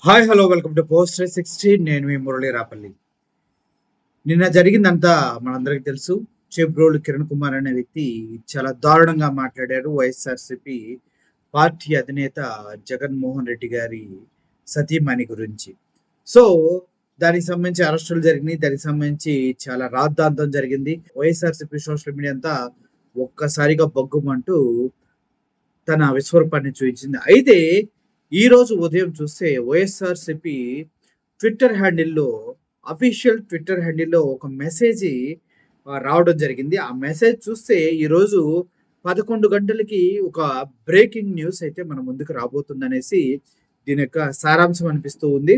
Hi hello welcome to post 16. నేను మీ మురళి రాపల్లి. నిన్న జరిగిందంతా మనందరికీ తెలుసు. చేబ్రోలు కిరణ్ కుమార్ అనే వ్యక్తి చాలా దారుణంగా మాట్లాడారు. వైఎస్ఆర్సీపీ పార్టీ అధినేత జగన్మోహన్ రెడ్డి గారి సతీమణి గురించి. సో దానికి సంబంధించి అరెస్టులు జరిగినాయి. దానికి సంబంధించి చాలా రాద్ధాంతం జరిగింది. వైఎస్ఆర్సీపీ సోషల్ మీడియా అంతా ఒక్కసారిగా బగ్గుమంటూ తన విశ్వరూపాన్ని చూపించింది. అయితే ఈరోజు ఉదయం చూస్తే వైఎస్ఆర్‌సీపీ ట్విట్టర్ హ్యాండిల్‌లో అఫీషియల్ ట్విట్టర్ హ్యాండిల్‌లో ఒక మెసేజ్ రావడం జరిగింది. ఆ మెసేజ్ చూస్తే ఈరోజు 11 గంటలకి ఒక బ్రేకింగ్ న్యూస్ అయితే మన ముందుకు రాబోతుందనేసి దీని యొక్క సారాంశం అనిపిస్తూ ఉంది.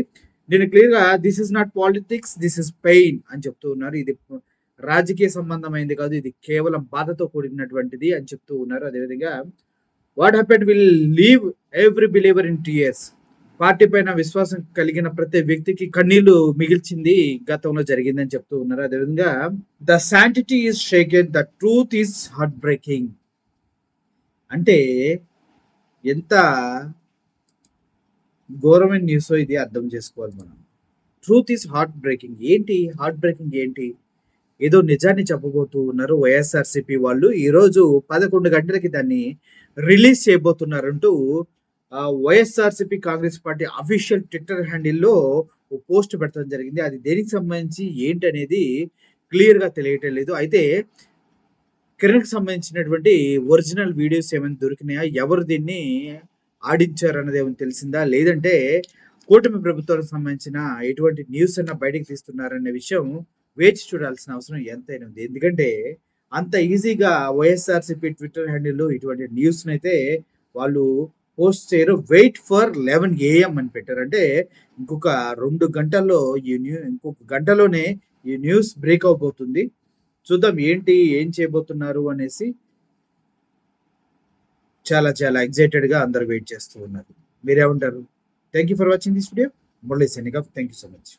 దీని క్లియర్‌గా this is not politics, this is pain అని చెప్తూ ఉన్నారు. ఇది రాజకీయ సంబంధమైనది కాదు. ఇది కేవలం బాధతో కూడినటువంటిది అని చెప్తూ ఉన్నారు. అదేవిధంగా what happened will leave every believer in tears. Party పైన విశ్వాసం కలిగిన ప్రతి వ్యక్తికి కన్నీళ్లు మిగిల్చింది గతంలో జరిగిందని చెప్తూ ఉన్నారు. అదేవిధంగా the sanctity is షేకెన్, the truth is heart breaking. అంటే ఎంత ఘోరమైన న్యూస్ ఇది అర్థం చేసుకోవాలి మనం. Truth is heart breaking. ఏంటి హార్ట్ బ్రేకింగ్ ఏంటి? ఏదో నిజాన్ని చెప్పబోతూ ఉన్నారు వైఎస్ఆర్సీపీ వాళ్ళు. ఈరోజు 11 గంటలకి దాన్ని రిలీజ్ చేయబోతున్నారంటూ YSRCP Congress party official Twitter హ్యాండిల్లో పోస్ట్ పెట్టడం జరిగింది. అది దేనికి సంబంధించి ఏంటి అనేది క్లియర్‌గా తెలియటం లేదు. అయితే కిరణ్‌కి సంబంధించినటువంటి ఒరిజినల్ వీడియోస్ ఏమైనా దొరికినాయా? ఎవరు దీన్ని ఆడించారు అన్నది ఏమైనా తెలిసిందా? లేదంటే కూటమి ప్రభుత్వానికి సంబంధించిన ఎటువంటి న్యూస్ అన్నా బయటకు తీస్తున్నారనే విషయం వేచి చూడాల్సిన అవసరం ఎంతైనా ఉంది. ఎందుకంటే అంత ఈజీగా వైఎస్ఆర్సీపీ ట్విట్టర్ హ్యాండిల్‌లో ఇటువంటి న్యూస్‌నైతే వాళ్ళు పోస్ట్ చేయరు. వెయిట్ ఫర్ 11 AM అని పెట్టారు. అంటే ఇంకొక 2 గంటల్లో ఇంకొక గంటలోనే ఈ న్యూస్ బ్రేక్ అవబోతుంది. చూద్దాం ఏం చేయబోతున్నారు అనేసి చాలా చాలా ఎక్సైటెడ్‌గా అందరూ వెయిట్ చేస్తూ ఉన్నారు. మీరేమంటారు? Thank you for watching this video. Murali signing off. Thank you so much.